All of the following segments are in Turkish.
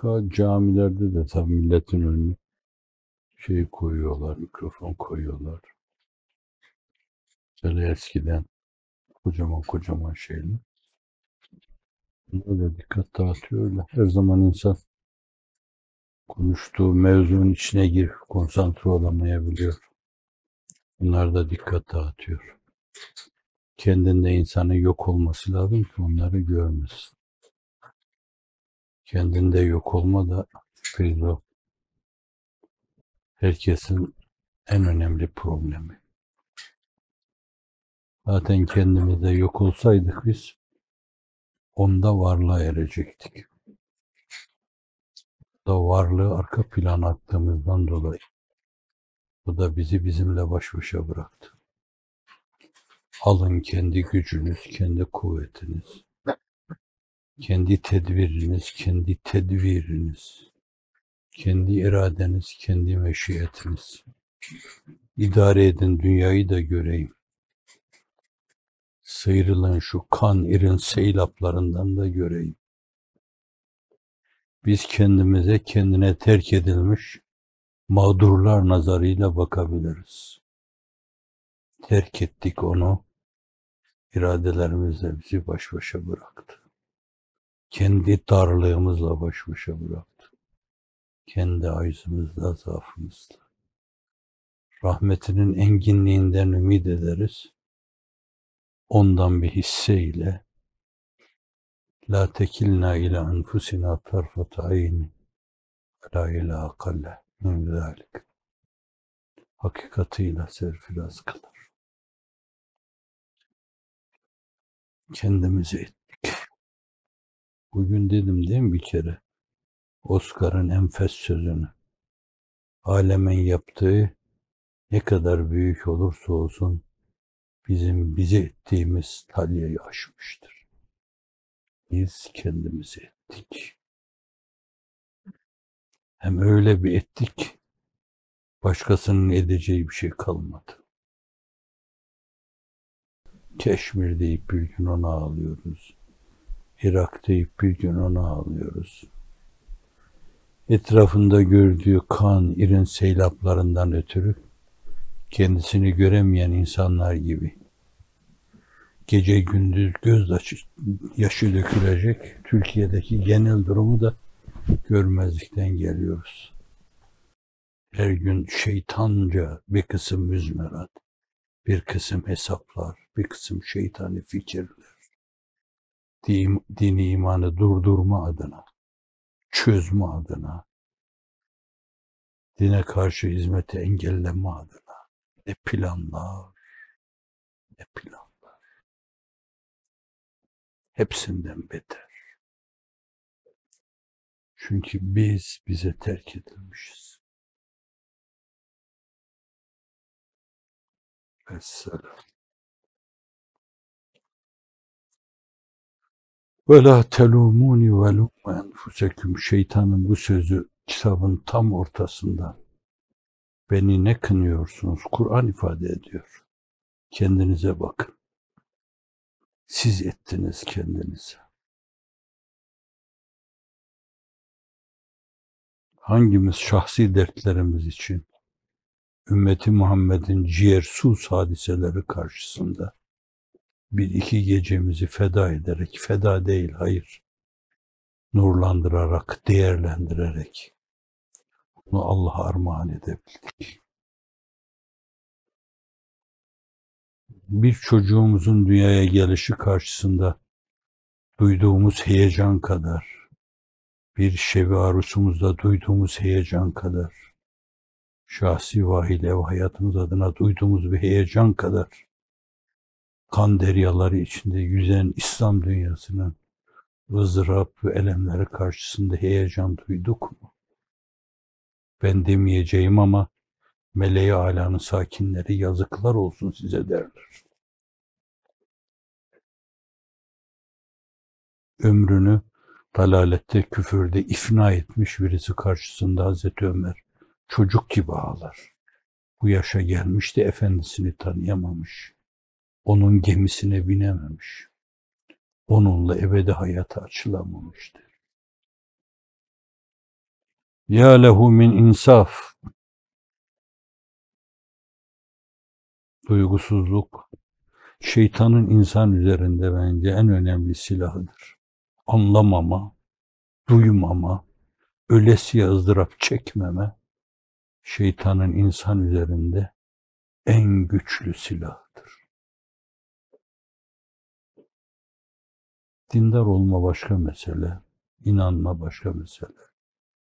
vaka camilerde de tabii milletin önüne şey koyuyorlar, mikrofon koyuyorlar. Böyle eskiden kocaman kocaman şeyler. Böyle dikkat dağıtıyor öyle. Her zaman insan konuştuğu mevzunun içine girip konsantre olamayabiliyor. Bunlar da dikkat dağıtıyor. Kendinde insanın yok olması lazım ki onları görmesin. Kendinde yok olma da şüphesiz o herkesin en önemli problemi. Zaten kendimizde yok olsaydık biz onda varlığa erecektik. Da varlığı arka plana attığımızdan dolayı bu da bizi bizimle baş başa bıraktı. Alın kendi gücünüz, kendi kuvvetiniz, kendi tedbiriniz, kendi tedviriniz, kendi iradeniz, kendi meşiyetiniz. İdare edin dünyayı da göreyim. Sıyrılın şu kan irin seylaplarından da göreyim. Biz kendimize kendine terk edilmiş mağdurlar nazarıyla bakabiliriz. Terk ettik onu, iradelerimizle bizi baş başa bıraktı. Kendi darlığımızla baş başa bıraktı. Kendi aczimizle, zaafımızla. Rahmetinin enginliğinden ümit ederiz. Ondan bir hisseyle la tekilna ila enfusina tarfata ayni la ila akalle min zalik. Hakikatiyle serfiraz kılar. Kendimizi ettik. Bugün dedim değil mi bir kere? Oscar'ın enfes sözünü. Alemin yaptığı ne kadar büyük olursa olsun bizi ettiğimiz talyayı aşmıştır. Biz kendimizi ettik. Hem öyle bir ettik, başkasının edeceği bir şey kalmadı. Keşmir deyip bir gün ona ağlıyoruz. Irak deyip bir gün ona ağlıyoruz. Etrafında gördüğü kan, irin seylaplarından ötürü kendisini göremeyen insanlar gibi gece gündüz yaşı dökülecek Türkiye'deki genel durumu da görmezlikten geliyoruz. Her gün şeytanca bir kısım müzmerat, bir kısım hesaplar, bir kısım şeytani fikirler, dini imanı durdurma adına, çözme adına, dine karşı hizmeti engelleme adına ne planlar, ne planlar. Hepsinden beter. Çünkü biz bize terk edilmişiz. Vesselam. Ve la telumuni ve lumme enfuseküm. Şeytanın bu sözü kitabın tam ortasında. Beni ne kınıyorsunuz? Kur'an ifade ediyor. Kendinize bakın. Siz ettiniz kendinize. Hangimiz şahsi dertlerimiz için ümmeti Muhammed'in ciğersuz hadiseleri karşısında bir iki gecemizi feda ederek, feda değil hayır, nurlandırarak, değerlendirerek bunu Allah'a armağan edebildik. Bir çocuğumuzun dünyaya gelişi karşısında duyduğumuz heyecan kadar, bir şebi arusumuzda duyduğumuz heyecan kadar, şahsi vahil ev hayatımız adına duyduğumuz bir heyecan kadar, kan deryaları içinde yüzen İslam dünyasının ızdırap ve elemleri karşısında heyecan duyduk mu? Ben demeyeceğim ama meleği alanın sakinleri yazıklar olsun size derler. Ömrünü dalalette, küfürde ifna etmiş birisi karşısında Hazreti Ömer çocuk gibi ağlar. Bu yaşa gelmiş de efendisini tanıyamamış. Onun gemisine binememiş. Onunla ebedi hayata açılamamıştı. Ya lehu min insaf. Duygusuzluk, şeytanın insan üzerinde bence en önemli silahıdır. Anlamama, duymama, ölesiye ızdırap çekmeme, şeytanın insan üzerinde en güçlü silahıdır. Dindar olma başka mesele, inanma başka mesele,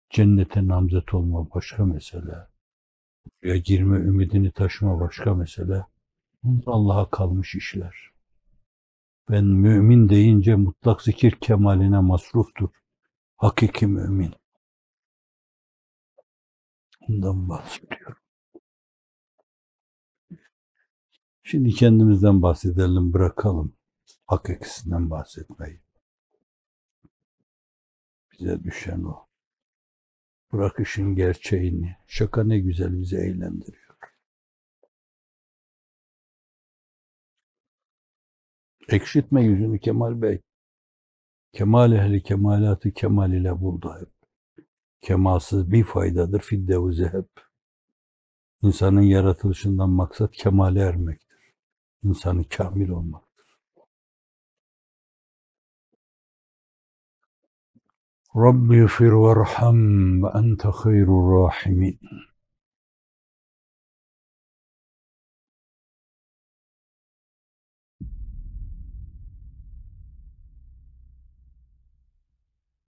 cennete namzet olma başka mesele, ya girme ümidini taşıma başka mesele. Bunlar Allah'a kalmış işler. Ben mümin deyince mutlak zikir kemaline masruftur. Hakiki mümin. Ondan bahsediyorum. Şimdi kendimizden bahsedelim, bırakalım hakikisinden bahsetmeyi. Bize düşen o. Bırak işin gerçeğini. Şaka ne güzel bizi eğlendiriyor. Ekşitme yüzünü Kemal Bey. Kemal ehli kemalatı kemal ile buldu hep. Kemalsız bir faydadır fiddevu zeheb. İnsanın yaratılışından maksat kemale ermektir. İnsanı kamil olmak. Rabbi fir verham ve ente hayrur rahimin.